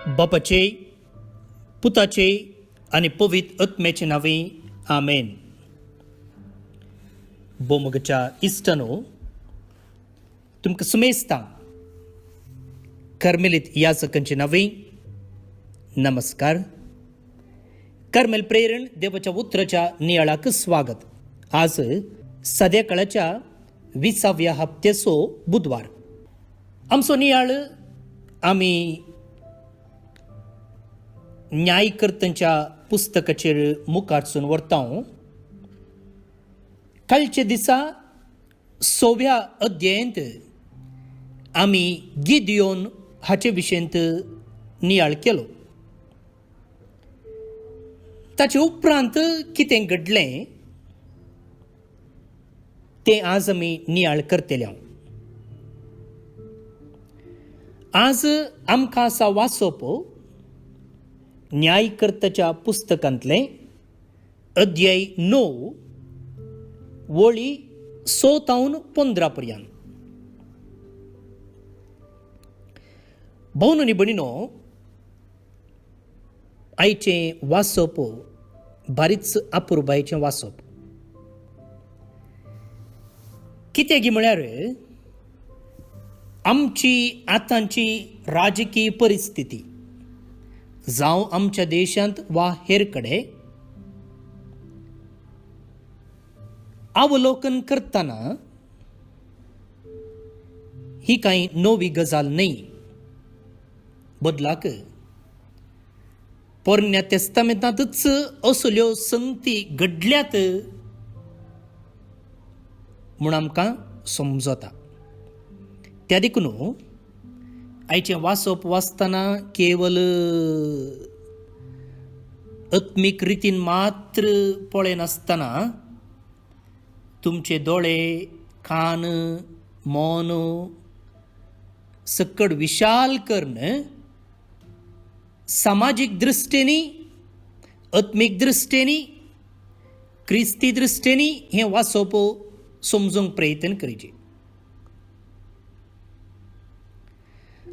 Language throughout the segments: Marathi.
बापाचे पुताचे आणि पवित्र आत्म्याचे नावे आमेन. बोमगच्या इश्टानो तुमकां सुमेस्तां कर्मेलीत याजकांचे नावे नमस्कार. कर्मेल प्रेरण देवाच्या उतराच्या नियाळाक स्वागत. आज सद्याकाळाच्या 20व्या हप्त्याचो बुधवार. आमचो नियाळ आमी न्यायकर्त्यांच्या पुस्तकाचेर मुखारसून व्हरता. कालचे दिसा 6व्या अध्यायांत आमी गिदियोन हाचे विशयंत नियाळ केलो. ताचे उपरांत कितें घडलें तें आज आमी नियाळ करतले. आज आमकां आसा वाचप न्यायकर्त्याच्या पुस्तकांतले अध्याय 9 वळी 6 तावन 15 पर्यंत. भोवन आनी भयणीनो, आयचें वाचप बारीच अपुरबायेचें वाचप. कितें गी म्हळ्यार आमची आतांची राजकीय परिस्थिती जावं आमच्या देशांत वा हेर कडेन अवलोकन करतना ही कांय नवी गजाल न्ही. बदलाक पोरण्या तेस्तामेंतांतच असल्यो संगती घडल्यात म्हूण आमकां समजता. त्या देखून आयचें वाचप वाचतना केवल आत्मीक रितीन मात्र पळयनासतना तुमचे दोळे, कान, मन सकड विशाल करून सामाजीक दृश्टेनी, आत्मीक दृश्टेनी, क्रिस्ती दृश्टेनी हें वाचप समजूंक प्रयत्न करचें.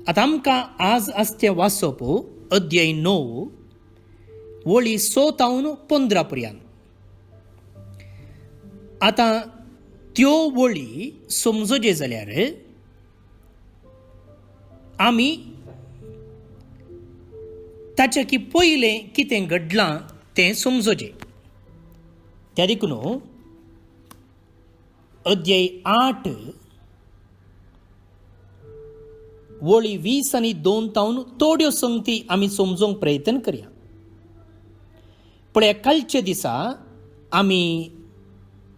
आतां आमकां आज आसचें वाचप अध्याय 9 वळी 6 तावन 15 पर्यंत. आतां त्यो वळी समजोजे जाल्यार आमी ताच्या की पयलें कितें घडलां तें समजोचें. त्या देखून अध्याय 8 वळी 20 आनी 2 तावन थोड्यो संगती आमी समजूंक प्रयत्न करया. पळय, कालचे दिसा आमी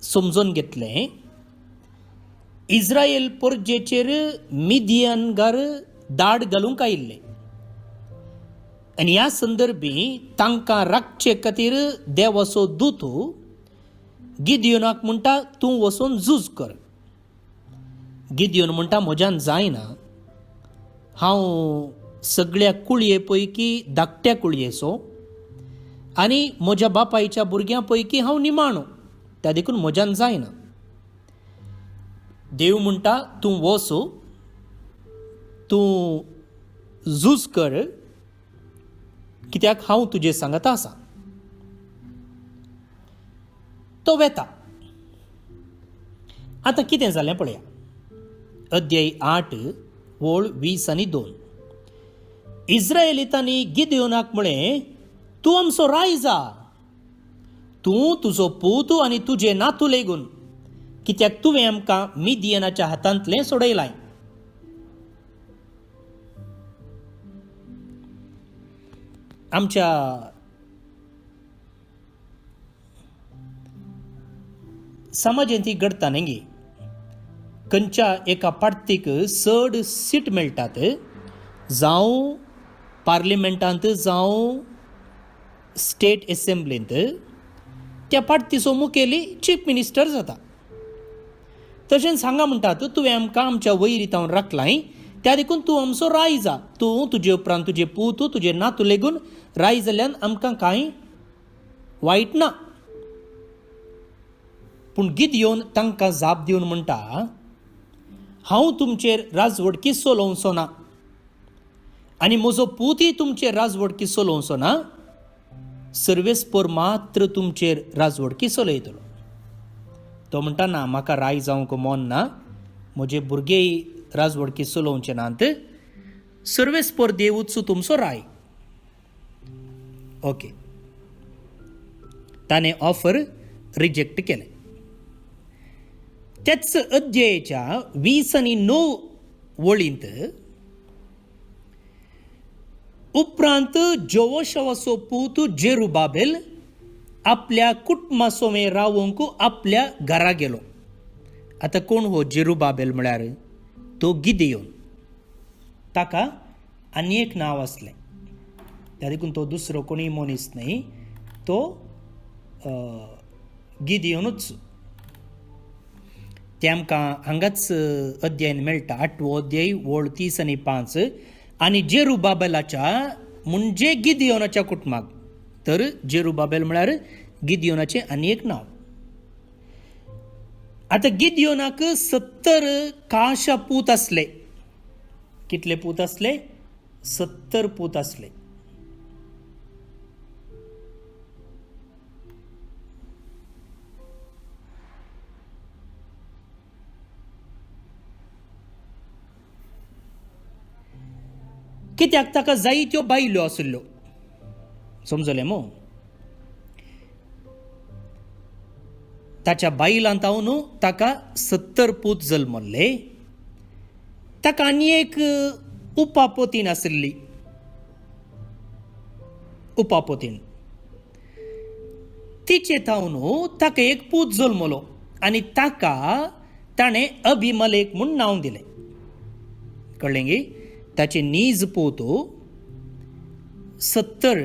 समजून घेतलें इस्रायल पोरजेचेर मिदियानगार दाड घालूंक आयिल्ले आनी ह्या संदर्भी तांकां राखचे खातीर देवाचो दूत गिदियोनाक म्हणटा, तूं वचून झूज कर. गिदियोन म्हणटा, म्हज्यान जायना. हांव सगळ्या कुळये पैकी धाकट्या कुळयेचो आनी म्हज्या बापायच्या भुरग्यां पैकी हांव निमाणो. त्या देखून म्हज्यान जायना. देव म्हणटा, तूं वच, तूं झूज कर, कित्याक हांव तुजे सांगता आसा. तो वेता. आतां कितें जालें पळया. अध्याय 8 वळ 20 आनी 2. इस्रायेलितांनी गिदियोनाक म्हळें, तूं आमचो राय जा, तूं तुजो पूत आनी तुजे नातू लेगून, कित्याक तुवें आमकां मिदियानाच्या हातांतलें सोडयलां. आमच्या समाजांत ही घडटा न्ही. खंयच्या एका पार्टीक चड सीट मेळटात, जावं पार्लिमेंटांत जावं स्टेट एसेंब्लींत, त्या पार्टीचो मुखेली चीफ मिनिस्टर जाता. तशेंच हांगा म्हणटात, तुवें आमकां आमच्या वैरीतावन राखलां, त्या देखून तूं आमचो राय जा, तूं तुजे उपरांत तुजे पूत तुजे नातू लेगून राय जाल्यान आमकां कांय वायट ना. पूण गिदियोन तांकां जाप दिवन म्हणटा, हांव तुमचेर राजवट किस्सो लावचो ना आनी म्हजो पूतय तुमचेर राजवडकी चलोवचो ना, सर्वेस्पर मात्र तुमचेर राजवडकी चलयतलो. तो म्हणटा ना, म्हाका राय जावंक मोन ना, म्हजे भुरगेय राजवडकी चलोवचे नात, सर्वेस्पर देवूच तुमचो राय. ओके, ताणें ऑफर रिजेक्ट केलें. त्याच अध्यायाच्या 20 आनी 9 वळींत उपरांत जोवशावाचो पूत जेरुबाबेल आपल्या कुटुंबासोवें रावंक आपल्या घरा गेलो. आतां कोण हो जेरुबाबेल म्हळ्यार? तो गिदेयोन. ताका आनी एक नांव आसलें, त्या देखून तो दुसरो कोणूय मनीस न्हय, तो गिदेयोनूच. ते आमकां हांगाच अध्यायन मेळटा, 8वो अध्याय वळ 30 आनी 5. आनी जेरुबाबेलाच्या म्हणजे गिदेयोनाच्या कुटुंबाक, तर जेरुबाबेल म्हळ्यार गिदेयोनाचें आनी एक नांव. आतां गिदेयोनाक 70 काशा पूत आसले. कितले पूत आसले? 70 पूत आसले. कित्याक ताका जायत्यो बायल्यो आशिल्ल्यो. समजलें मो? ताच्या बायलांतावन ताका 70 पूत जल्मल्ले. ताका आनी एक उपापोतीन आशिल्ली. उपापोतीन तिचे तावन ताका एक पूत जल्मलो आनी ताका ताणें अभिमलेक म्हूण नांव दिलें. कळ्ळें गे? ताचे नीज पूत 70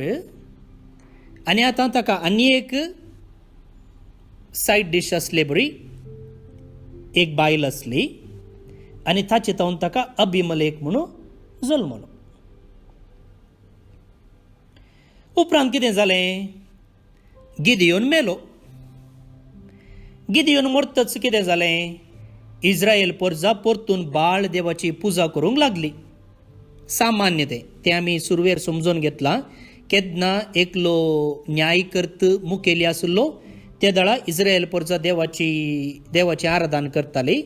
आनी आतां ताका आनी एक सायड डिश आसली बरी, एक बायल आसली आनी ताचे तावन ताका अभिमलेक म्हणून जल्मलो. उपरांत कितें जालें? गिदेयोन मेलो. गिदेयोन मरतच कितें जालें? इस्रायल परजा परतून बाळ देवाची पुजा करूंक लागली. सामान्य तें आमी सुरवेर समजून घेतलां. केन्ना एकलो न्यायकर्त मुखेली आशिल्लो, त्या दळा इस्रायल परजा देवाची आराधन करताली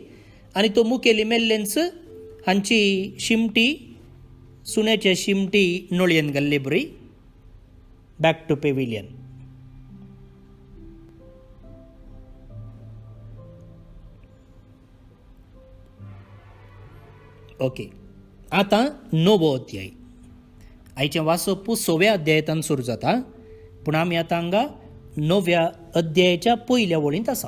आनी तो मुखेली मेल्लेंच हांची शिमटी, सुण्याच्या शिमटी नळयेन घाल्ली बरी. Back to Pavilion. ओके, आतां 9वो अध्याय. आयचें वाचप 6व्या अध्यायान सुरू जाता, पूण आमी आतां हांगा 9व्या अध्यायाच्या पयल्या वळींत आसा.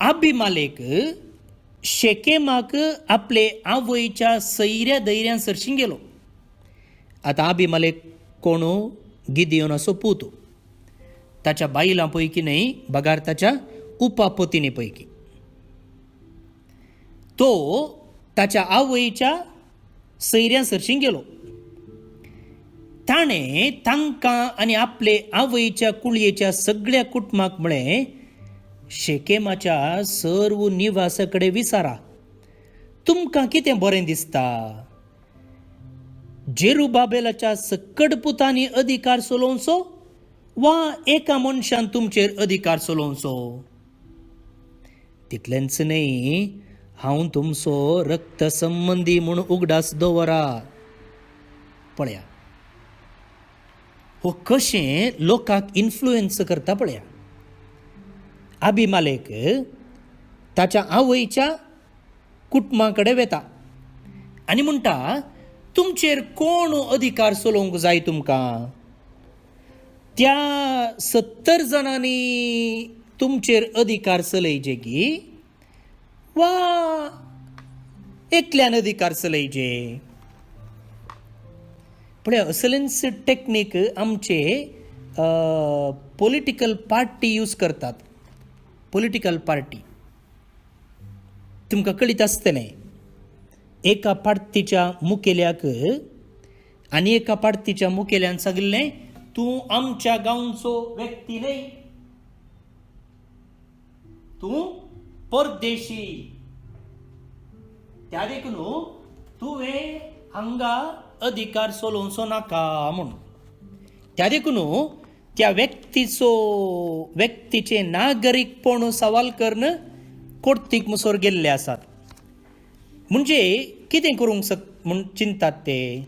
अभिमालेक शेकेमाक आपले आवयच्या सैऱ्या दैऱ्यान सरशीं गेलो. आतां अभिमालेक कोण? गिदेयोनाचो पूत. ताच्या बायलां पैकी न्हय, बगार ताच्या उपापतीनी पैकी. तो ताच्या आवयच्या सैऱ्या सरशीं गेलो. ताणें तांकां आनी आपले आवयच्या कुळयेच्या सगळ्या कुटुंबाक म्हळें, शेकेमाच्या सर्व निवासा कडेन विचारा, तुमकां कितें बरें दिसता? जेरुबाबेलाच्या सकट पुतांनी अधिकार चलोवचो वा एका मनशान तुमचेर अधिकार चलोवचो? तितलेंच न्हय, हांव तुमचो रक्त संबंधी म्हूण उगडास दवरा. पळया हो कशें लोकांक इन्फ्लुएन्स करता पळया. अभिमालेक ताच्या आवयच्या कुटुंबा कडेन वेता आनी म्हणटा, तुमचेर कोण अधिकार चलोवंक जाय तुमकां? त्या 70 जाणांनी तुमचेर अधिकार चलयचे की वा एकल्यान अधिकार चलयचे? पळया, असलेंच टेक्नीक आमचे पॉलिटिकल पार्टी यूज करतात. पॉलिटिकल पार्टी तुमकां कळीत आसतलें, एका पार्टीच्या मुखेल्याक आनी एका पार्टीच्या मुखेल्यान सांगिल्लें, तूं आमच्या गांवचो व्यक्ती न्हय, तूं परदेशी. त्या देखून तुवें हांगा अधिकार चलोवचो नाका म्हणून. त्या देखून त्या व्यक्तीचे नागरीकपण सवाल करणं कोर्टीक मुसोर गेल्ले आसात. म्हणजे कितें करूंक म्हूण चिंतात ते.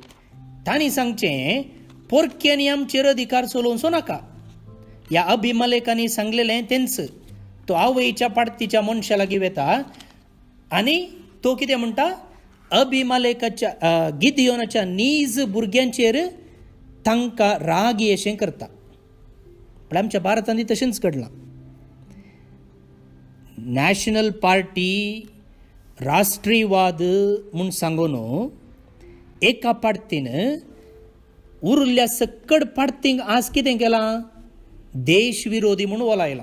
तांणी सांगचें पोरक्यांनी आमचेर अधिकार चलोवचो नाका. ह्या अभिमलेखांनी सांगलेलें तेंच. तो आवयच्या पाडतीच्या मनशा लागीं वेता आनी तो कितें म्हणटा, अभिमलेखाच्या गिदियोनाच्या नीज भुरग्यांचेर तांकां राग येशें करता. पण आमच्या भारतांनी तशेंच घडलां. नॅशनल पार्टी राष्ट्रीयवाद म्हूण सांगून एका पाडतीन उरल्या सकड पाडतींक आज कितें केलां, देश विरोधी म्हूण वलायला.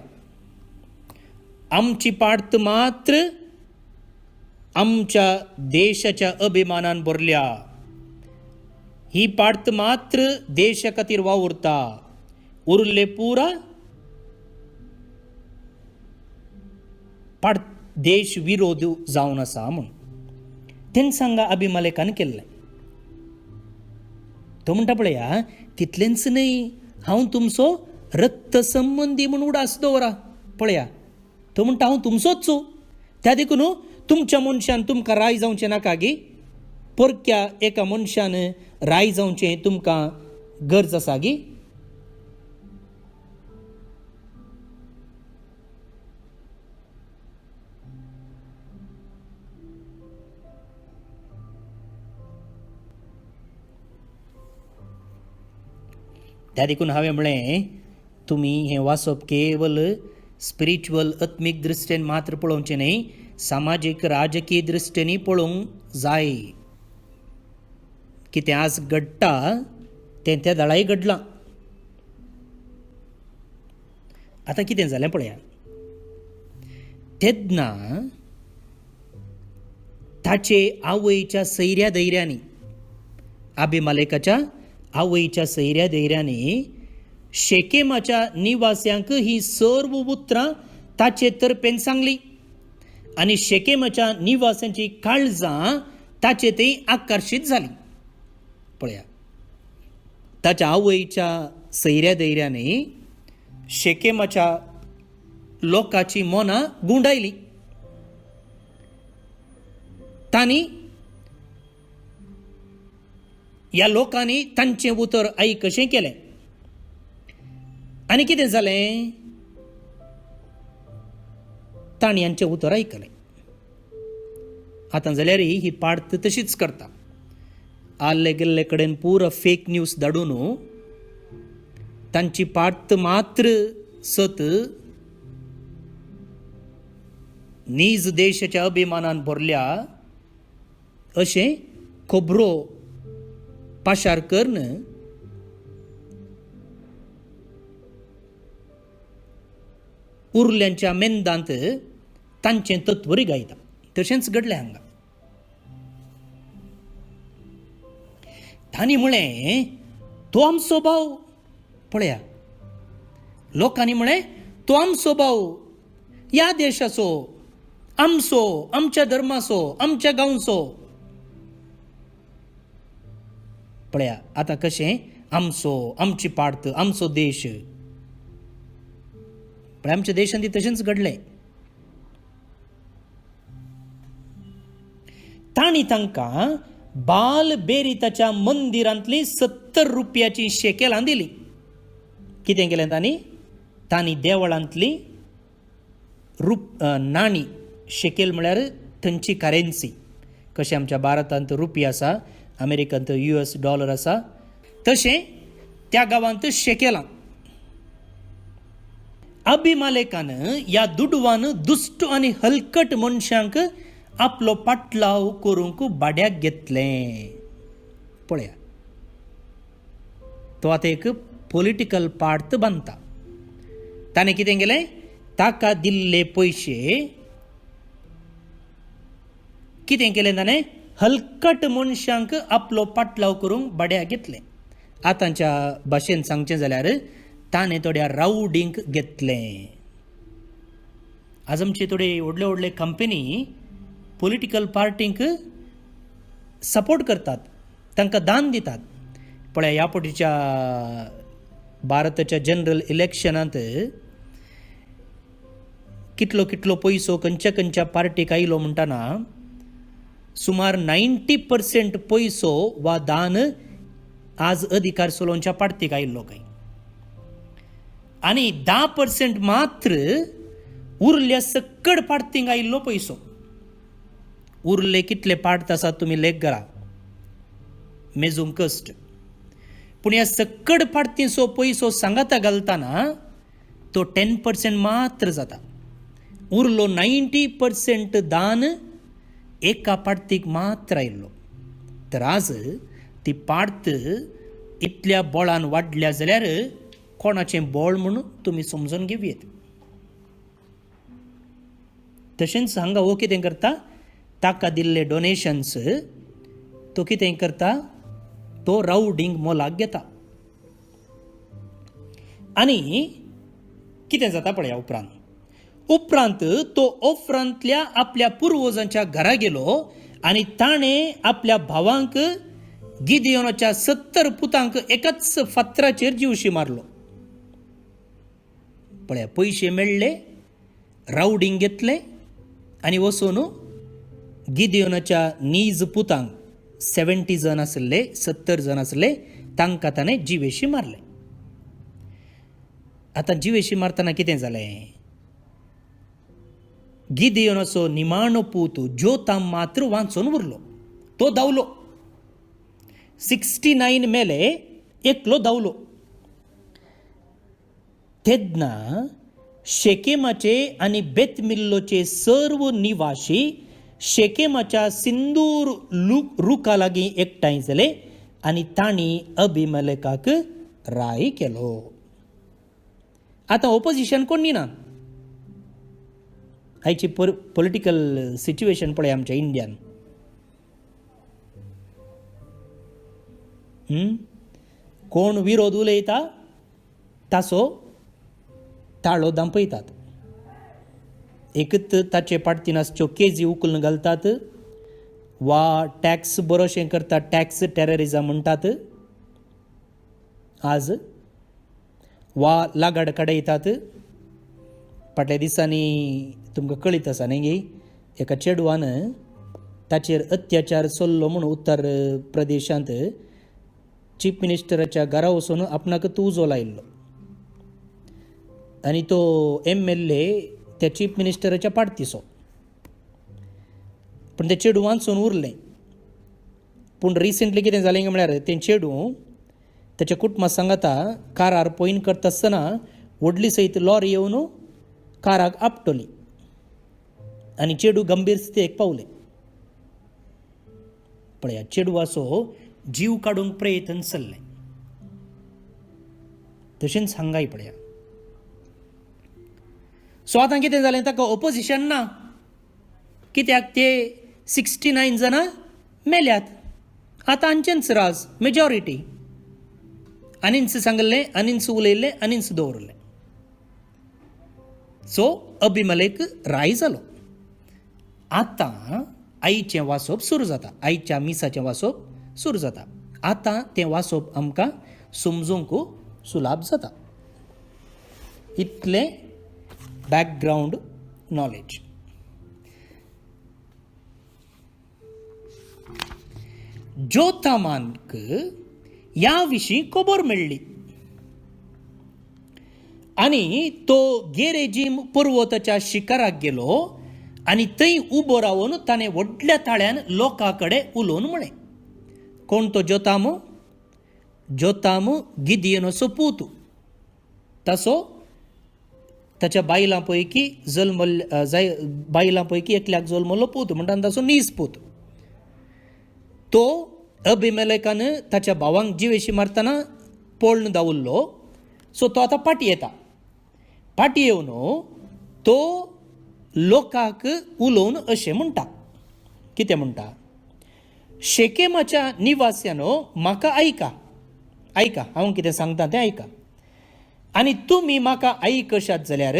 आमची पाडत मात्र आमच्या देशाच्या अभिमानान भरल्या. ही पाडत मात्र देशा खातीर वावुरता. उरले पुरा देश विरोध जावन आसा म्हूण तेन सांगा अभिमलेखान केल्लें. तो म्हणटा पळया, तितलेंच न्हय, हांव तुमचो रक्त संबंधी म्हूण उडास दवरा. पळया, तो म्हणटा हांव तुमचोच. त्या देखून तुमच्या मनशान तुमकां राय जावचें नाका गी. परक्या एका मनशान राय जावचें तुमकां गरज आसा गी. त्या देखून हांवें म्हळें, तुमी हें वाचप केवल स्पिरिच्युअल आत्मीक दृश्टेन मात्र पळोवचें न्हय, सामाजीक राजकीय दृश्टेनय पळोवंक जाय. कितें आज घडटा तें त्या दाळाय घडलां. आतां कितें जालें पळया, तेन्ना ताचे आवयच्या सैऱ्या धैर्यांनी, अभिमलेखाच्या आवयच्या सैऱ्या धैर्यांनी शेकेमाच्या निवास्यांक ही सर्व उतरां ताचे तर्फेन सांगली आनी शेकेमाच्या निवास्यांची काळजां ताचे थंय आकर्शीत जाली. पळया, ताच्या आवयच्या सैऱ्या धैर्यानी शेकेमाच्या लोकांची मनां गुंडायली. तांणी ह्या लोकांनी तांचें उतर आयकशें केलें. आनी कितें जालें, तांणी हांचें उतर आयकलें. आतां जाल्यार ही पाडत तशीच करता. आल्ले गेल्ले कडेन पुरो फेक न्यूज धाडून तांची पाडत मात्र सत नीज देशाच्या अभिमानान भरल्या अशें खबरो पाशार करून उरल्यांच्या मेंदांत तांचें तत्वरी गायता. तशेंच घडलें हांगा. तांणी म्हळें तो आमचो भाव. पळया, लोकांनी म्हळें तो आमचो भाव, ह्या देशाचो, आमचो, आमच्या धर्माचो, आमच्या गांवचो. पळया आतां कशें आमचो, आमची पाडत, आमचो देश. पण आमच्या देशांत तशेंच घडलें. तांणी तांकां बाल बेरिताच्या मंदिरांतली 70 रुपयाची शेकेलां दिली. कितें केलें तांणी देवळांतली नाणी, शेकेल म्हळ्यार थंयची करन्सी. कशें आमच्या भारतांत रुपी आसा, अमेरिकांत US डॉलर आसा, तशें त्या गांवांत शेकेलां. अभिमलेखान ह्या दुडवान दुष्ट आनी हलकट मनशांक आपलो पाटलाव करूंक भाड्याक घेतलें. पळया, तो आतां एक पॉलिटिकल पार्ट बांदता. ताणें कितें केलें, ताका दिल्ले पयशे कितें केलें ताणें, हलकट मनशांक आपलो पाटलाव करूंक भाड्याक घेतलें. आतांच्या भाशेन सांगचें जाल्यार ताणें थोड्या रावडींक घेतलें. आज आमचे थोडे व्हडले व्हडले कंपनी पॉलिटिकल पार्टींक सपोर्ट करतात. तांकां दान दितात. पळय ह्या फावटीच्या भारताच्या जनरल इलेक्शनांत कितलो कितलो पयसो खंयच्या खंयच्या पार्टीक आयलो म्हणटाना सुमार 90% पयसो वा दान आज अधिकार चलोवच्या पार्टीक आयिल्लो काय. आनी 10% मात्र उरल्या सकड पार्टींक आयिल्लो पयसो. उरले कितले पार्ट आसात तुमी लेख करा, मेजूंक कश्ट. पूण ह्या सकड पार्टीचो पयसो सांगाता घालतना तो 10% मात्र जाता. उरलो 90% दान एका पार्टीक मात्र आयिल्लो. तर आज ती पार्ट इतल्या बळान वाडल्या जाल्यार कोणाचें बळ म्हणून तुमी समजून घेवयेत. तशेंच हांगा हो कितें करता, ताका दिल्ले डोनेशन्स तो कितें करता, तो रावडींग मोलाक घेता. आनी कितें जाता पळया उपरांत तो ओफ्रांतल्या आपल्या पुर्वजांच्या घरा गेलो आनी ताणें आपल्या भावांक गिदियोनाच्या 70 पुतांक एकाच फातराचेर जीवशी मारलो. पळया पयशे मेळ्ळे, रावडींग घेतले आनी वचून गिदियोनाच्या नीज पुतांक 70 जण आसले, 70 जण आसले, तांकां ताणें जिवेशी मारले. आतां जिवेशी मारतना कितें जालें, गिदियोनाचो निमाणो पूत जोताम मात्र वांचून उरलो. तो धांवलो. 69 मेले, एकलो धांवलो. तेन्ना शेकेमाचे आनी बेतमिल्लोचे सर्व निवासी शेकेमाच्या सिंदूर रुखा लागीं एकठांय जाले आनी तांणी अभिमेलेकाक राय केलो. आतां ऑपोजिशन कोण ना. आयची पॉलिटिकल सिच्युएशन पळय आमच्या इंडियान. कोण विरोध उलयता ताचो ताळो दांपयतात. एकच ताचे पार्टीनासच्यो केजी उखलून घालतात, वा टॅक्स बरोशें करतात, टॅक्स टेररिझम म्हणटात आज, वा लागाड काडयतात. फाटल्या दिसांनी तुमकां कळीत आसा न्ही, एका चेडवान ताचेर अत्याचार चल्लो म्हणून उत्तर प्रदेशांत चीफ मिनिस्टराच्या घरा वचून आपणाक उजो लायिल्लो आनी तो MLA त्या चीफ मिनिस्टराच्या पार्टीचो. पूण तें चेडूं वाचून उरलें. पूण रिसेंटली कितें जालें म्हळ्यार तें चेडूं ताच्या कुटुंबाक सांगता कारार पॉयंट करता आसतना व्हडली सयत लॉरी येवन काराक आपटली आनी चेडूं गंभीर स्थितीक पावलें. पळया चेडवाचो जीव काडूंक प्रयत्न चल्ले. तशेंच हांगाय पळया. सो आतां कितें जालें, ताका ऑपोजिशन ना. कित्याक ते 69 जाणां मेल्यात. आतां हांचेंच राज, मेजॉरिटी. आनींच सांगलें, आनींच उलयलें, आनींच दवरलें. सो अभिमेलेक राय जालो. आतां आईचें वासप सुरू जाता, आईच्या मिसाचें वासप सुरू जाता. आतां तें वाचप आमकां समजूंक सुलाभ जाता. इतलें बॅकग्रावंड नॉलेज. जोतामांक ह्या विशीं खबर मेळ्ळी आनी तो गेरेजीम पर्वताच्या शिखराक गेलो आनी थंय उबो रावन ताणें व्हडल्या ताळ्यान लोकां कडेन उलोवन म्हळें. कोण तो जोताम? जोताम गिदियोनाचो पूत. ताचो ताच्या बायलां पैकी बायलां पैकी एकल्याक जल्मलो पूत म्हणटा ताचो नीज पूत. तो अभिमेलेकान ताच्या भावांक जिवेशी मारतना पळोवन दावरलो. सो तो आतां फाटी येता. फाटी येवन तो लोकांक उलोवन अशें म्हणटा. कितें म्हणटा? शेकेमाच्या निवास्यानो, म्हाका आयका. आयका, हांव कितें सांगता तें आयका. आनी तुमी म्हाका आयकशात जाल्यार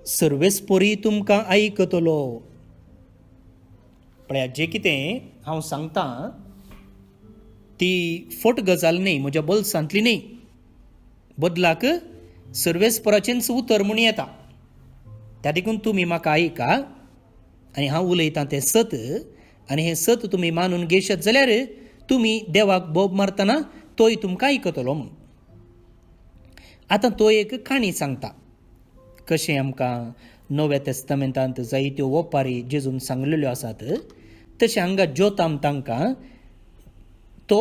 सर्वेस्परी तुमकां आयकतलो. पळया, जें कितें हांव सांगतां ती फट गजाल न्ही, म्हज्या बोल्सांतली न्ही. बदलाक सर्वेस्पराचेंच उतर म्हूण येता. त्या देखून तुमी म्हाका आयका आनी हांव उलयतां तें सत, आनी हें सत तुमी मानून घेशत जाल्यार तुमी देवाक बोब मारतना तोय तुमकां आयकतलो म्हूण. आतां तो एक काणी सांगता. कशें आमकां नव्या तेस्तामेंतांत जायत्यो ओपारी जेजून सांगलेल्यो आसात, तशें हांगा जोताम तांकां तो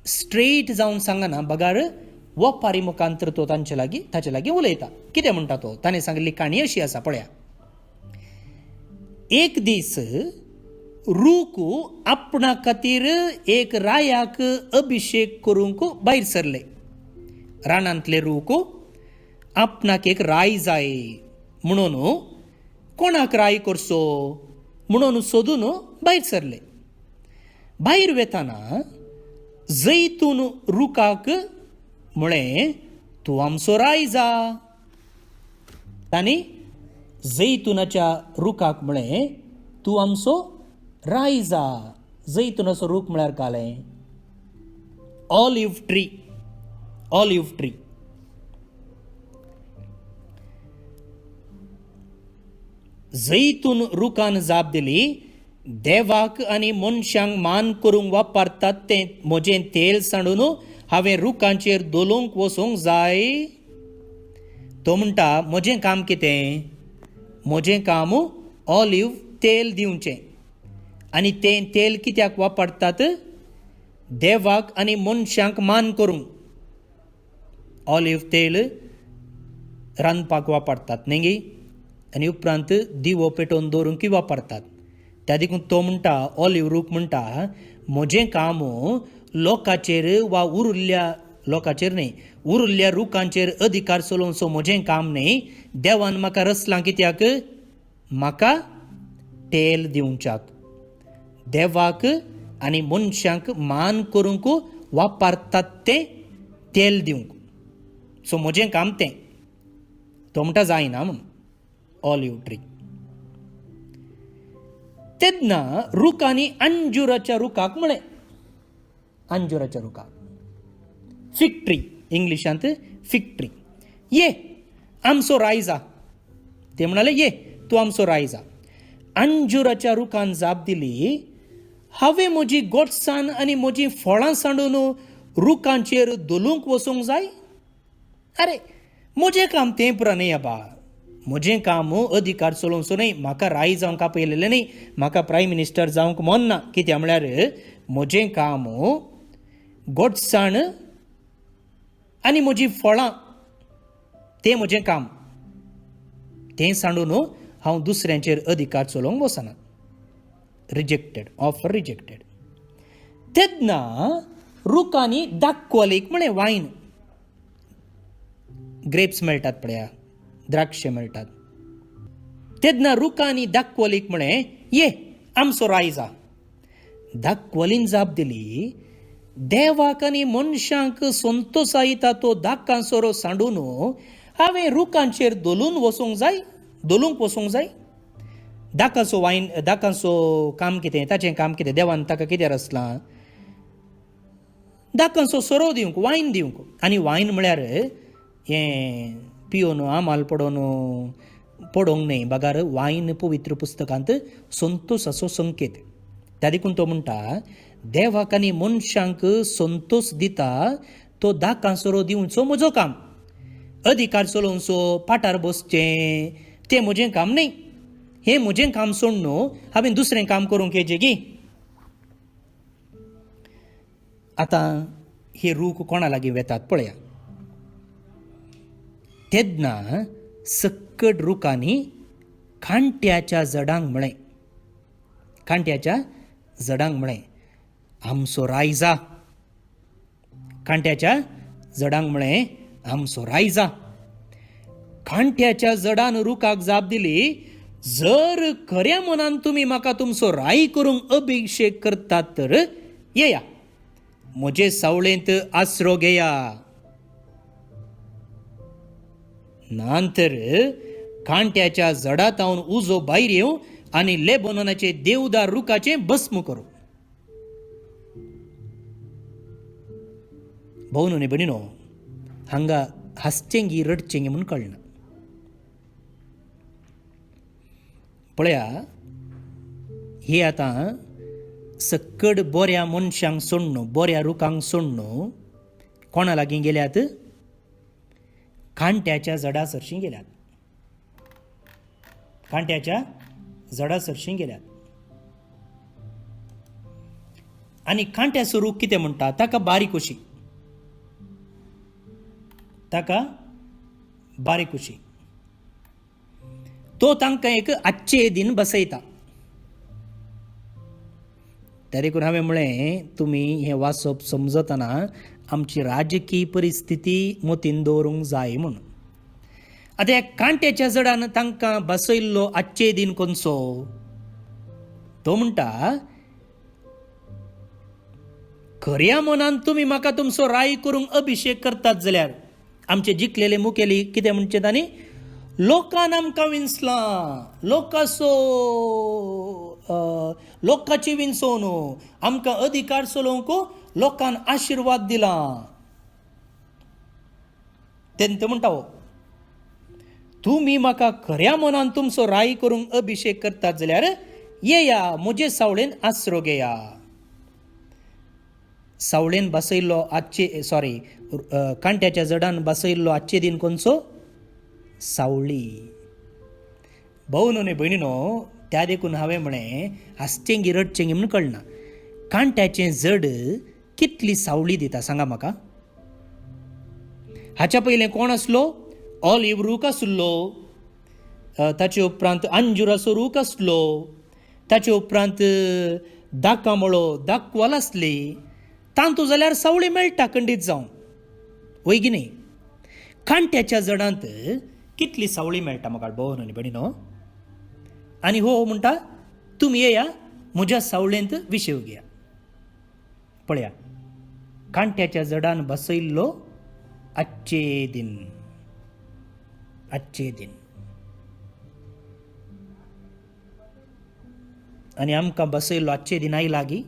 स्ट्रेट जावन सांगना, बगार ओपारी मुखांतर तो ताचे लागीं उलयता. कितें म्हणटा तो? ताणें सांगलेली काणी अशी आसा, पळया. एक दीस रूक आपणा खातीर एक रायाक अभिशेक करूंक भायर सरले. रानांतले रूक आपणाक एक राय जाय म्हणून कोणाक राय करचो म्हणून सोदून भायर सरले. भायर वेताना जैतून रुखाक म्हळें, तूं आमचो राय जा. तांणी जैतुनाच्या रुखाक म्हळें, तूं आमचो राय जा. जैतुनाचो रूख म्हळ्यार कालें ऑलिव्ह ट्री. Olive tree. जैतून रुखान जाप दिली, देवाक आनी मनशांक मान करूंक वापरतात तें म्हजें तेल सांडून हांवें रुखांचेर दोलोवंक वचोंक जाय. तो म्हणटा, म्हजें काम कितें? म्हजें काम ऑलिव्ह तेल दिवचें. आनी तें तेल कित्याक वापरतात? देवाक आनी मनशांक मान करूंक. ऑलिव्ह तेल रांदपाक वापरतात न्ही, आनी उपरांत दिवो पेटोवन दवरूंक वापरतात. त्या देखून तो म्हणटा, ऑलिव्ह रूख म्हणटा, म्हजें काम लोकांचेर वा लोकांचेर न्ही, उरिल्ल्या रुखांचेर अधिकार चलोवचो म्हजें काम न्ही. देवान म्हाका रचलां कित्याक? म्हाका तेल दिवच्याक. देवाक आनी मनशांक मान करूंक वापरतात तें तेल दिवंक. सो म्हजें काम तें. तो म्हणटा जायना म्हूण. Olive tree. तेन्ना रुखांनी अंजुराच्या रुखाक म्हळें, अंजुराच्या रुखाक, फिग ट्री इंग्लिशांत फिग ट्री, ये आमचो राय जा. ते म्हणाले, ये तूं आमचो राय जा. अंजुराच्या रुखान जाप दिली, हांवें म्हजी गोडसाण आनी म्हजीं फळां सांडून रुखांचेर दोलूंक वचोंक जाय? अरे, म्हजें काम तें पुरा न्ही आबा. म्हजें काम अधिकार चलोवचो न्ही. म्हाका राय जावंक आपयलेलें न्ही. म्हाका प्रायम मिनिस्टर जावंक मन ना. कित्याक म्हळ्यार म्हजें काम गोडसाण आनी म्हजीं फळां, तें म्हजें काम. तें सांडून हांव दुसऱ्यांचेर अधिकार चलोवंक वचना. Rejected, offer rejected. तेन्ना रुखांनी दाखवलीक म्हळें वायन. ग्रेप्स मेळटात पळया, द्राक्षे मेळटात. तेन्ना रुखांनी दाखवलीक म्हळें, ये आमचो राय जा. दाखवलीन जाप दिली, देवाक आनी मनशांक संतोशा येता तो दाकांसोरो सांडून हांवें रुखांचेर दोलूंक वचोंक जाय. दाकांचो काम कितें? ताचें काम कितें? देवान ताका कितें रचलां? दाकांचो सोरो दिवंक, वायन दिवंक. आनी वायन म्हळ्यार हें पियोन आमाल पडोवंक न्ही. बगार वायन पवित्र पुस्तकांत संतोशाचो संकेत. त्या देखून तो म्हणटा, देवाक आनी मनशांक संतोश दिता तो दाकांसोरो दिवचो म्हजो काम. अधिकार चलोवचो, पाठार बसचें, तें म्हजें काम न्ही. हें म्हजें काम सोडून हांवें दुसरें काम करूंक येजें गी. आतां हे रूख कोणा लागीं वेतात पळया. तेन्ना सक्कट रुखांनी खांट्याच्या जडांक म्हळें, खांट्याच्या जडांक म्हळें, आमचो राय जा. खांट्याच्या जडांक म्हळें, आमचो राय जा. खांट्याच्या जडान रुखाक जाप दिली, जर खऱ्या मनान तुमी म्हाका तुमचो राय करूंक अभिशेक करतात तर येया, म्हजे सावळेंत आसरो घेया. नांतर खांट्याच्या जडांतावन उजो भायर येवं आनी लेबोनाचे देवदार रुखाचें भस्म करूं. भाऊ न्हू भयणीनो, हांगा हांसचेंगी रडचेंगी म्हूण कळना. पळया, हे आतां सक्कड बऱ्या मनशांक सोडून, बऱ्या रुखांक सोडून कोणा लागीं गेल्यात? कांट्याच्या झाडा सरशीं गेल्यात. कांट्याच्या झाडा सरशीं गेल्यात. आनी कांट्याचो रूख कितें म्हणटा? ताका बारीक उशी, ताका बारीक उशी. तो तांकां एक आजचे दिन बसयता. देखून हांवें म्हळें, तुमी हें वाचप समजतना आमची राजकीय परिस्थिती मतीन दवरूंक जाय म्हणून. आतां ह्या कांट्याच्या झाडान तांकां बसयल्लो आजचे दिन खंयचो? तो म्हणटा, खऱ्या मनान तुमी म्हाका तुमचो राय करूंक अभिशेक करतात जाल्यार, आमचे जिखलेले मुखेली कितें म्हणचे तांणी? लोकान आमकां विंचलां, लोकाची विंचोवन आमकां अधिकार चलोवंक लोकान आशिर्वाद दिला. तेन्ना तो म्हणटा, तुमी म्हाका खऱ्या मनान तुमचो राय करूंक अभिशेक करतात जाल्यार येया, म्हजे सावळेन आसरो घेया. सावळेन बसयल्लो कांट्याच्या झाडान बसयल्लो आजचे दिन खंयचो? सावळी. भाऊ न्हू भयणीनो, त्या देखून हांवें म्हळें, हांसचेंगी रडचेंगी म्हूण कळना. कांट्याचें झाड कितली सावळी दिता सांगा म्हाका. हाच्या पयलें कोण आसलो? ऑलिव्ह रूख आसलो. ताचे उपरांत अंजुराचो रूख आसलो. ताचे उपरांत दाकामळो, दाकवाल आसली. तांतू जाल्यार सावळी मेळटा खंडीत जावन, वय की न्ही? कांट्याच्या झाडांत कितली सावळी मेळटा म्हाका भाऊ न्हू भयणीनो. आनी हो म्हणटा, तुमी येया, म्हज्या सावळेंत विशेव घेया. पळया, कांट्याच्या झाडान बसयल्लो आजचे दिन, आजचे दिन. आनी आमकां बसयल्लो आजचे दिन आई लागीं.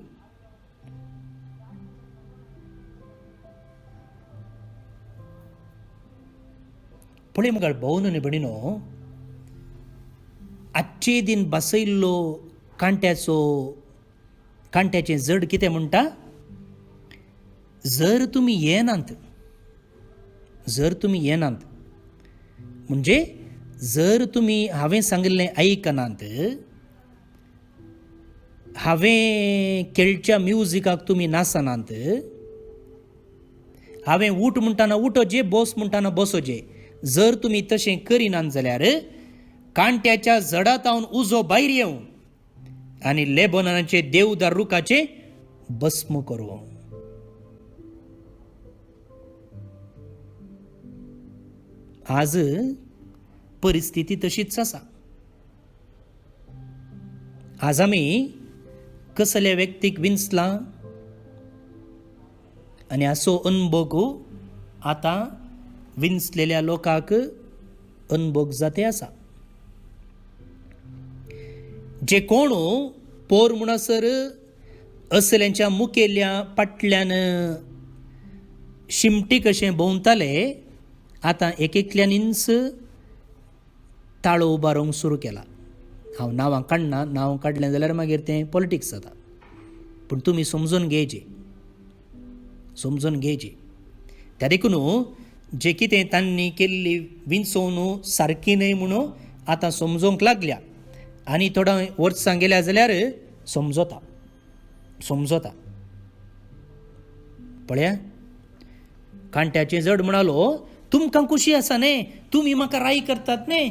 पळय मुखार भाऊ न्हू भयणीनो, आजचे दिन बसयल्लो कांट्याचें झाड कितें म्हणटा? जर तुमी येनात, म्हणजे जर तुमी हांवें सांगिल्लें आयकनात, हांवें खेळच्या म्युजिकाक तुमी नाचनात, हांवें उठ म्हणटाना उठोजे, बस म्हणटाना बसोजे, जर तुमी तशें करिनात जाल्यार कांट्याच्या झाडांतावन उजो भायर येवं आनी लेबननाचे देवदार रुखाचे भस्म करूं. आज परिस्थिती तशीच आसा. आज आमी कसल्या व्यक्तीक विंचलां आनी असो अनुभव आतां विंचलेल्या लोकांक अनुभव जाते आसा. जे कोण पोर म्हणसर असल्यांच्या मुखेल्या पाटल्यान शिमटी कशें भोंवताले, आतां एकल्यानीच ताळो उबारूंक सुरू केला. हांव नांवां काडना, नांव काडलें जाल्यार मागीर तें पॉलिटिक्स जाता. पूण तुमी समजून घेवचें. त्या देखून जे कितें तांणी केल्ली विंचोवन सारकी न्हय म्हणून आतां समजोवंक लागल्या. आनी थोड्या वर्सां गेल्या जाल्यार समजता. पळया, कांट्याचें झाड म्हणालो, तुमकां खुशी आसा न्ही, तुमी म्हाका राय करतात न्ही,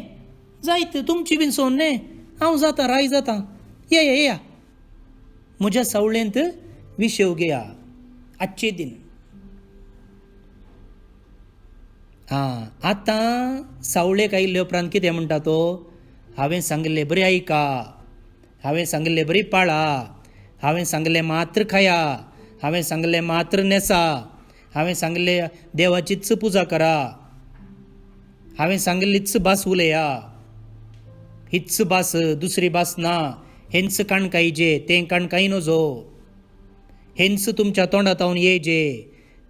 जायत तुमची विंचोवन न्ही, हांव जाता, राय जाता, येया, म्हज्या सावळेंत विशेव घेया, आजचे दिन. आतां सावळेक आयिल्ले उपरांत कितें म्हणटा तो? हांवें सांगिल्लें बरें आयका, हांवें सांगिल्लें बरी पाळा, हांवें सांगिल्लें मात्र खाया, हांवें सांगिल्लें मात्र न्हेसा, हांवें सांगिल्लें देवाचीच पुजा करा, हांवें सांगिल्लीच भास उलया, हीच भास, दुसरी भास ना, हेंच काणकायजे, तें काणकाय नजो, हेंच तुमच्या तोंडांतावन येयजे,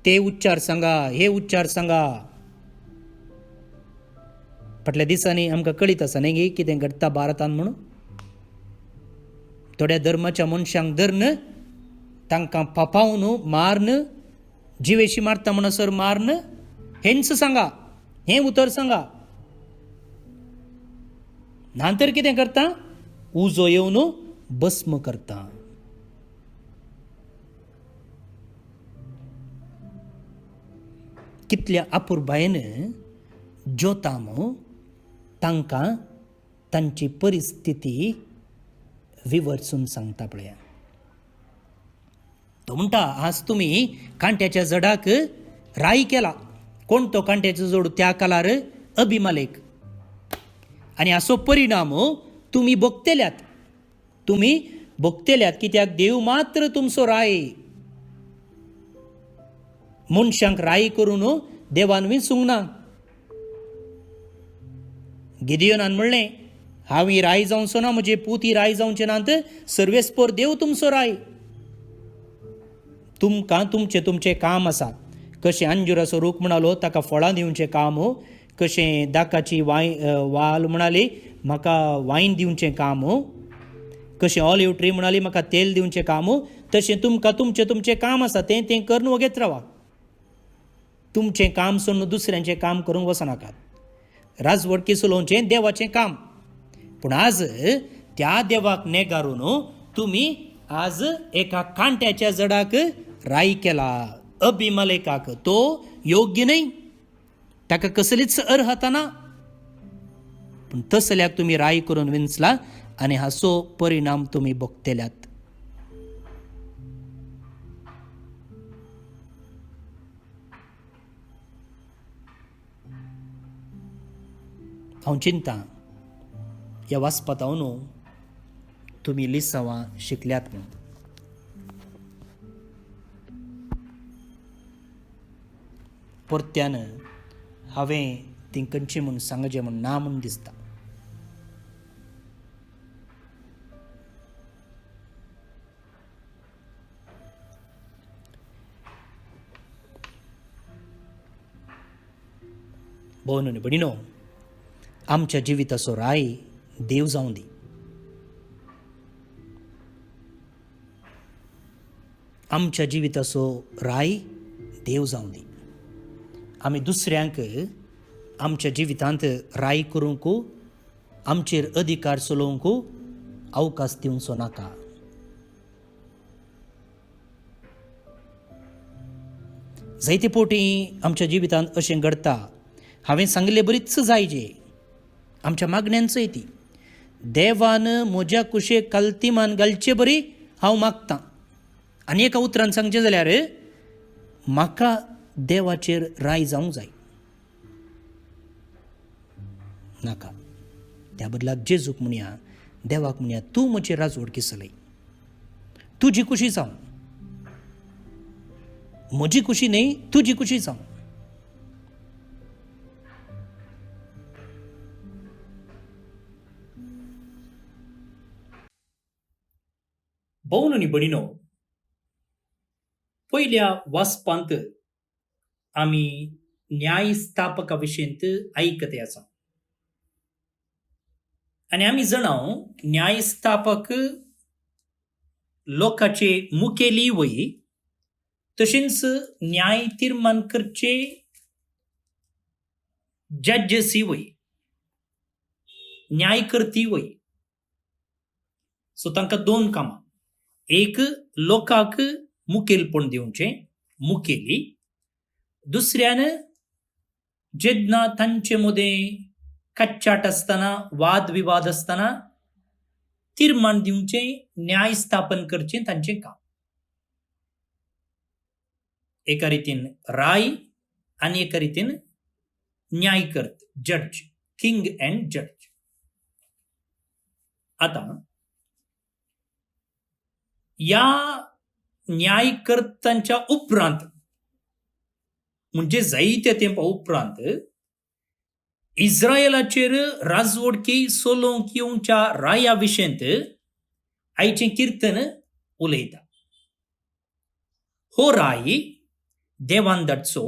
ते उच्चार सांगा, हे उच्चार सांगा. फाटल्या दिसांनी आमकां कळीत आसा न्ही की कितें घडटा भारतांत म्हणून. थोड्या धर्माच्या मनशांक धरन, तांकां पापावन मारन, जिवेशी मारता म्हणसर मारन. हेंच सांगा, हें उतर सांगा. नंतर कितें करता? उजो येवन भस्म करता. कितल्या आपुरबायेन जोतामो तांकां तांची परिस्थिती विवरसून सांगता पळया. तो म्हणटा, आज तुमी कांट्याच्या झाडाक राई केला. कोण तो कांट्याचो झाड? त्या काळार अभिमालेक. आनी हाचो परिणाम तुमी भोगतेल्यात. तुमी भोगतेल्यात, कित्याक देव मात्र तुमचो राय. मनशांक राय करून देवान विंसूंक ना. गिदियोनान म्हणलें, हांव ही राय जावचो ना, म्हजे पूत ही राय जावचे नात, सर्वेस्पर देव तुमचो राय. तुमकां तुमचें काम आसा. कशें अंजुराचो रूख म्हणालो ताका फळां दिवचें काम, कशें दाकाची वाल म्हणाली म्हाका वायन दिवचें काम, कशें ऑलिव्ह ट्री म्हणाली म्हाका तेल दिवचें काम, तशें तुमकां तुमचें काम आसा तें करून वगेत रावा. तुमचें काम सोडून दुसऱ्यांचें काम करूंक वचनाकात. राजवडकी चलोवचें देवाचें काम. पूण आज त्या देवाक नेगारून तुमी आज एका कांट्याच्या झाडाक राय केला. अभिमालेकाक. तो योग्य न्हय, ताका कसलीच अर्हता ना. पूण तसल्याक तुमी राय करून विंचला आनी हाचो परिणाम तुमी भोगतेल्यात. हांव चिंता ह्या वाचपातावन तुमी लिसांवां शिकल्यात म्हणून. परत्यान हांवें ती खंयची म्हूण सांगचें म्हूण ना म्हूण दिसता. भोवन आनी भयणीनो, आमच्या जिविताचो राय देव जावं दी. आमच्या जिविताचो राय देव जावं दी. आमी दुसऱ्यांक आमच्या जिवितांत राय करूंक, आमचेर अधिकार चलोवंक अवकाश दिवचो नाका. जायते फावटी आमच्या जिवितांत अशें घडटा. हांवें सांगलें बरीच जायजे आमच्या मागण्यांचोय ती. देवान म्हज्या कुशेक काल्तिमान घालचे बरी हांव मागतां. आनी एका उतरान सांगचें जाल्यार म्हाका देवाचेर राय जावंक जाय. नाका. त्या बदलाक जेजूक म्हणया, देवाक म्हणया, तूं म्हजी राजवडकी चलय. तुजी खुशी जावं. म्हजी खुशी न्हय, तुजी खुशी जावं. भोवन आनी भयणीनो, पयल्या वाचपांत आमी न्यायस्थापका विशयींत आयकते आसा. आनी आमी जाणाव न्यायस्थापक लोकाचे मुखेली वय, तशेंच न्याय तीर्मान करचे जड्जसी वय, न्यायकर्ती वय. सो तांकां दोन कामां. एक लोकांक मुखेलपण दिवचें, मुखेली. दुसऱ्यान जेन्ना तांचे मदें कच्चाट आसतना, वाद विवाद आसतना तीर्मान दिवचें, न्याय स्थापन करचें तांचें काम. एका रितीन राय आनी एका रितीन न्यायकर्त, जड्ज, किंग एंड जड्ज. आता या न्यायकर्त्यांच्या उपरांत, म्हणजे जायत्या तेंपा उपरांत, इस्रायलाचेर राजवडकी चलोवंक येवच्या राया विशयींत आयचें किर्तन उलयता. हो राय देवान धाडचो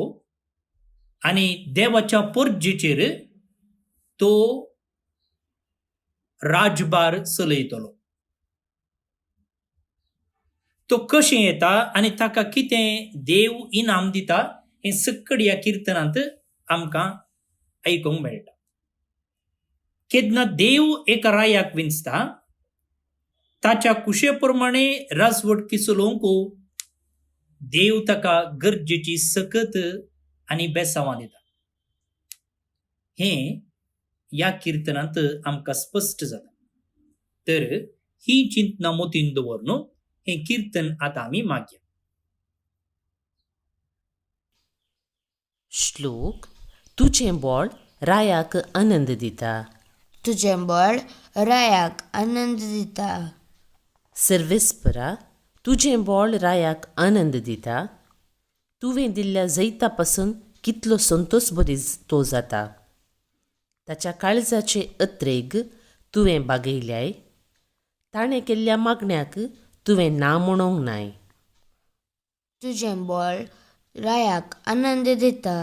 आनी देवाच्या पोरजेचेर तो राजभार चलयतलो. तो कशें येता आनी ताका कितें देव इनाम दिता हें सकड ह्या किर्तनांत आमकां आयकूंक मेळटा. केन्ना देव एका रायाक विंचता, ताच्या कुशे प्रमाणे राजवटकी चलोवंक देव ताका गरजेची सकत आनी बेसांवां दिता. हें ह्या किर्तनांत आमकां स्पश्ट जाता. तर ही चिंतना मोतीन दवरून हें किर्तन आतां आमी मागया. श्लोक. तुझें बोळ रायाक आनंद दिता. तुझें बोळ रायाक आनंद दिता. सर्वेस्परा. तुझें बोळ रायाक आनंद दिता. तुवें दिल्ल्या जैता पासून कितलो संतोश बरी तो जाता. ताच्या काळजाचे अत्रेग तुवें बागयल्याय. ताणें केल्ल्या मागण्याक तुवें ना म्हणोंक नाय. तुझें बोळ रायाक आनंद दिता.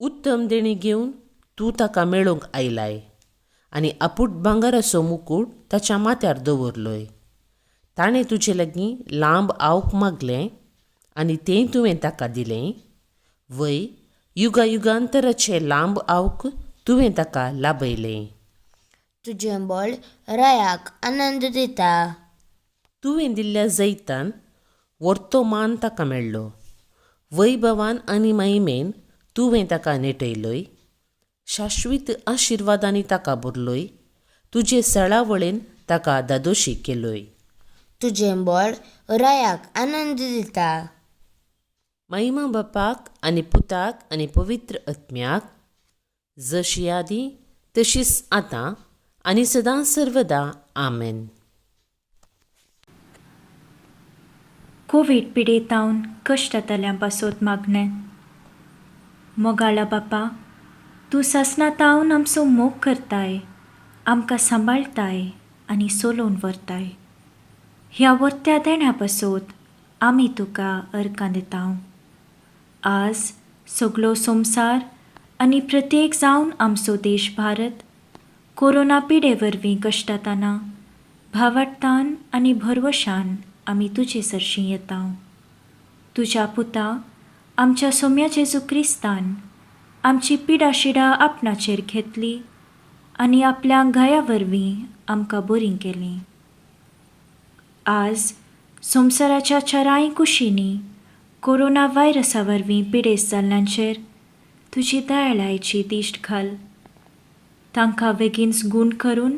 उत्तम देणी घेवन तूं ताका मेळोवंक आयलाय आनी आपूट भांगाराचो मुकूट ताच्या माथ्यार दवरलोय. ताणें तुजे लागीं लांब आवक मागलें आनी तें तुवें ताका दिलें. वय युगांतराचे लांब आवक तुवें ताका लाभयलें. तुझें बोळ रायाक आनंद दिता. तुवें दिल्ल्या जैतान व्हरतो मान ताका मेळ्ळो. वैभवान आनी महिमेन तुवें ताका नेटयलोय. शाश्वीत आशिर्वादांनी ताका भरलोय. तुजे सळावळेन ताका दादोशी केलोय. तुझें बोळ रायाक आनंद दिता. महिमा बापाक आनी पुताक आनी पवित्र आत्म्याक, जशी आदी तशीच आतां आनी सदां सर्वदा. आमेन. कोविड पिडेतावन कश्टांतल्यां पासोत मागणें. मोगाळा बापा, तूं सासणातावन आमचो मोग करताय, आमकां सांबाळताय आनी सोलोवन व्हरताय. ह्या वर्त्या देण्या पासोत आमी तुका अर्कां दितांव. आज सगळो संवसार आनी प्रत्येक जावन आमचो देश भारत कोरोना पिडे वरवीं कश्टाताना भावार्थान आनी भरवशान आमी तुजे सरशीं येतांव. तुज्या पुता आमच्या सोम्या जेजू क्रिस्तान आमची पिडाशिडा आपणाचेर घेतली आनी आपल्या घाया वरवीं आमकां बरीं केलीं. आज संवसाराच्या चाराय कुशींनी कोरोना व्हायरसा वरवीं पिडेस्त जाल्ल्यांचेर तुजी दयाळायेची दिश्ट घाल. तांकां बेगीनच गूण करून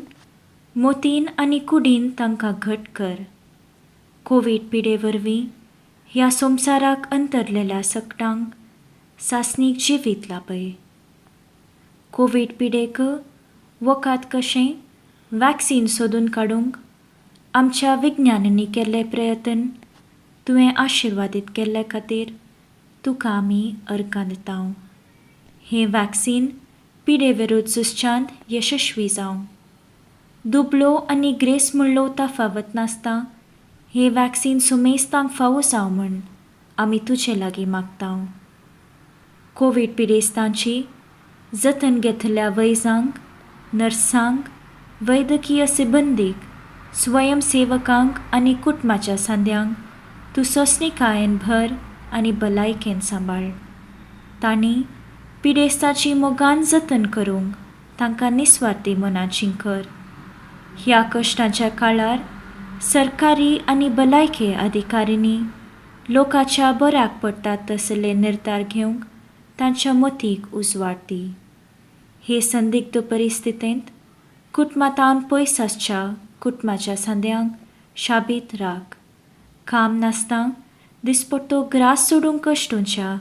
मोतीन आनी कुडीन तांकां घट कर. कोवीड पिडे वरवीं ह्या संवसाराक अंतरलेल्या सकटांक सासणीक जिवीत लाभय. कोवीड पिडेक वखद कशें वॅक्सीन सोदून काडूंक आमच्या विज्ञानांनी केल्ले प्रयत्न तुवें आशिर्वादीत केल्ले खातीर तुका आमी अर्कां दितांव. हें वॅक्सीन पिडे विरुद्ध झुजच्यांत यशस्वी जावं. दुबळो आनी ग्रेस म्हणलो तफावत नासता हें वॅक्सीन सुमेस्तांक फावो जावं म्हूण आमी तुजे लागीं मागतांव. कोवीड पिडेस्तांची जतन घेतल्या वैजांक, नर्सांक, वैद्यकीय सिबंदीक, स्वयंसेवकांक आनी कुटुंबाच्या सांद्यांक तूं सोंसणीकायेन भर आनी भलायकेन सांबाळ. तांणी पिडेस्ताची मोगान जतन करूंक तांकां निस्वार्थी मनाचीं कर. ह्या कश्टाच्या काळार सरकारी आनी भलायके अधिकाऱ्यांनी लोकांच्या बऱ्याक पडटात तसले निर्धार घेवंक तांच्या मतीक उजवाड दी. हे संदिग्ध परिस्थितींत कुटुंबांतावन पयस आसच्या कुटुंबाच्या सांद्यांक शाबीत राख. काम नासता दिसपट्टो ग्रास सोडूंक कश्टूंच्या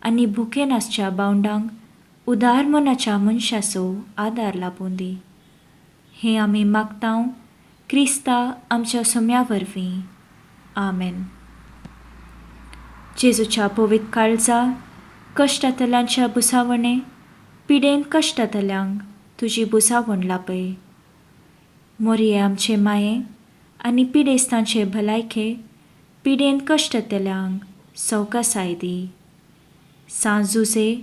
आनी भुके नासच्या बावंडांक उदार मनाच्या मनशाचो आदार लाबून दी. हें आमी मागतांव क्रिस्ता आमच्या सोम्या वरवीं. आमेन. जेजूच्या पवित्र काळजा कश्टांतल्यांच्या बुसावणे पिडेन कश्टांतल्यांक तुजी बुसावण लापय. मोरये आमचे माये आनी पिडेस्तांचे भलायके पिडेन कश्टांतल्यांक सवकासाय दी. सांजुसे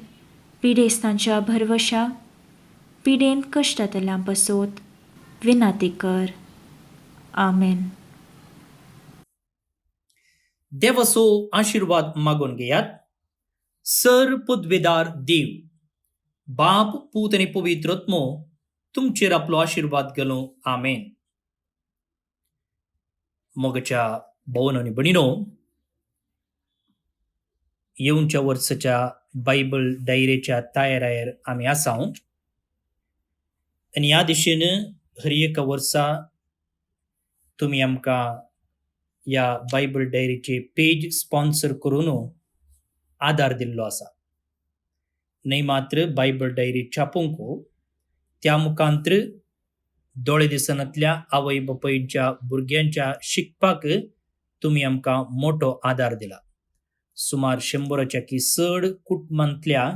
पिडेस्तांच्या भरवशा पिडेन कश्टांतल्यान बसोत विनाती कर. आमेन. देवाचो आशीर्वाद मागून घेयात. सर्वपुदवेदार देव, बाप, पूत आणि पवित्र आत्मो तुमचेर आपलो आशीर्वाद घालूं. आमेन. मोगाच्या भावन आणि भणीनो, येवच्या वर्साच्या बायबल डायरेच्या तयारेर आमी आसाव. आनी ह्या दिशेन हर एका वर्सा तुमी आमकां ह्या बायबल डायरीचे पेज स्पॉन्सर करून आदार दिल्लो आसा. न्हय मात्र बायबल डायरी छापूंक, त्या मुखांत्र दोळे दिसनांतल्या आवय बापायच्या भुरग्यांच्या शिकपाक तुमी आमकां मोठो आदार दिला. सुमार 100च्या चड कुटुंबांतल्या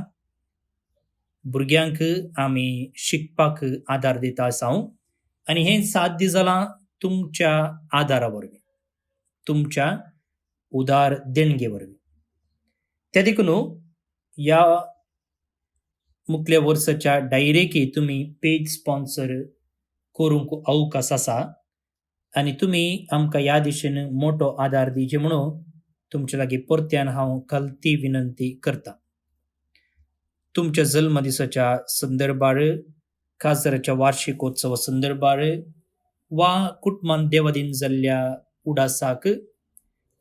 भुरग्यांक आमी शिकपाक आदार दिता आसाव. आनी हें साध्य जालां तुमच्या आदारा वरवीं, तुमच्या उदार देणगे वरवीं. त्या देखून ह्या मुखल्या वर्साच्या डायरेकी तुमी पेज स्पॉन्सर करूंक अवकाश आसा. आनी तुमी आमकां ह्या दिशेन मोठो आदार दिवचे म्हणून तुमचे लागीं परत्यान हांव खालती विनंती करतां. तुमच्या जल्म दिसाच्या संदर्भार, खासदाराच्या वार्षिकोत्सवा संदर्भार, वा कुटुंबान देवादीन जाल्ल्या उडासाक,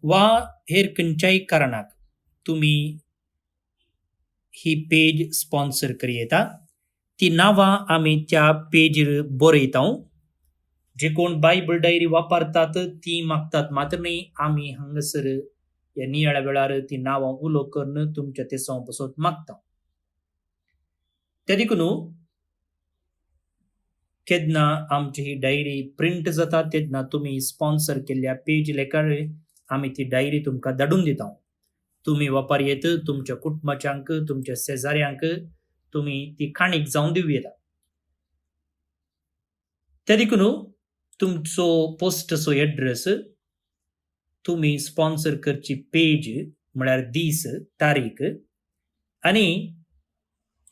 वा हेर खंयच्याय कारणाक तुमी ही पेज स्पॉन्सर करी येता. ती नांवां आमी त्या पेजीर बरयता. जे कोण बायबल डायरी वापरतात ती मागतात मात्र न्ही, आमी हांगासर ह्या नियाळ्या वेळार ती नांवां उलो करून तुमच्या तेसां बसोत मागता. त्या देखून केन्ना आमची ही डायरी प्रिंट जाता तेन्ना तुमी स्पॉन्सर केल्ल्या पेज लेखार आमी ती डायरी तुमकां धाडून दिता. तुमी वापरयेत तुमच्या कुटुंबाच्यांक, तुमच्या शेजाऱ्यांक तुमी ती खाणीक जावन दिवं येता. त्या देखून तुमचो पोस्टचो एड्रेस, तुमी स्पॉन्सर करची पेज म्हळ्यार दीस, तारीख, आनी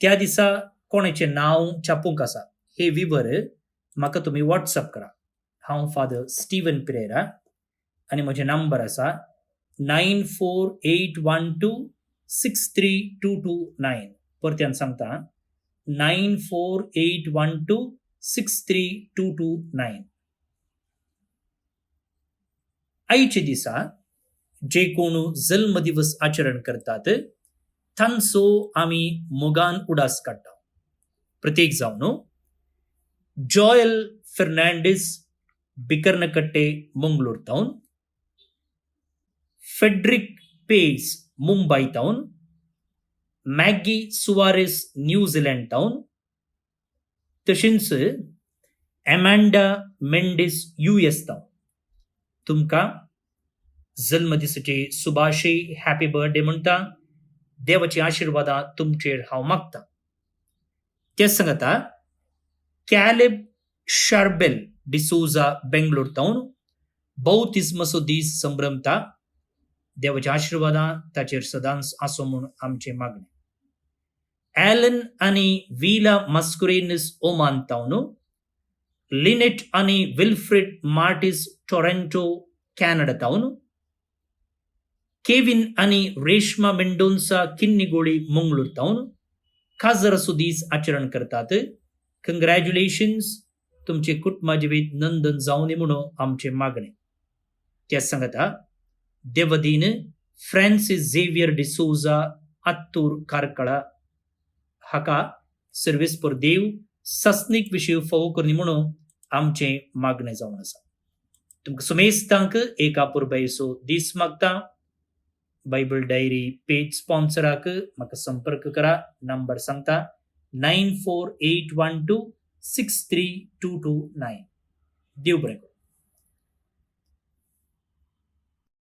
त्या दिसा कोणाचें नांव छापूंक आसा हे विवर म्हाका तुमी व्हॉट्सअप करा. हांव फादर स्टीवन पिरेरा आनी म्हजे नंबर आसा 9481263229. परत्यान सांगता 9481263229. आयचे दिसा जे कोण जल्मदिवस आचरण करतात तांचो आमी मोगान उडास काडटा. प्रत्येक जावन जॉयल फर्नांडीस, बिकर्नकट्टे, मंगळूर टावन, फेड्रिक पेस, मुंबई टावन, मॅगी सुवारेस, न्यूझीलंड टावन, तशेंच एमांडा मेंडिस, US टावन. तुमकां जल्मदिसाचे सुभाशय, हॅपी बर्थडे म्हणटा. देवाची आशीर्वादां तुमचेर हांव मागता. ते सांगता कॅलेब शार्बेल डिसोजा, बेंगलोर टावन, बौतिस्माचो दीस संभ्रमता. देवाच्या आशीर्वादां ताचेर सदांच आसो म्हूण आमचे मागणे. ॲलन आनी विला मास्कुरेनस, ओमान टावन, लिनेट आनी Wilfred Martin's, Toronto, Canada town, Kevin आनी रेश्मा मेंडोन्सा, किन्निगोळी, मंगळूर टावन खासदाराचो दीस आचरण करतात. कंग्रॅच्युलेशन्स. तुमचे कुटुंबा जिवीत नंदन जावनी म्हणून आमचे मागणे. ते सांगता देवदीन फ्रांसिस झेवियर डिसोजा, आत्तूर, कारकळा हाका सर्वीस पर देव सस्नीक विशीं फोव करनी म्हणून आमचे मागणे जावन आसा. तुमकां सुमेस्तांक एक आपुरबायेचो दीस मागता. बायबल डायरी पेज स्पॉन्सराक म्हाका संपर्क करा. नंबर सांगता 9481263229. देव बरें करूं.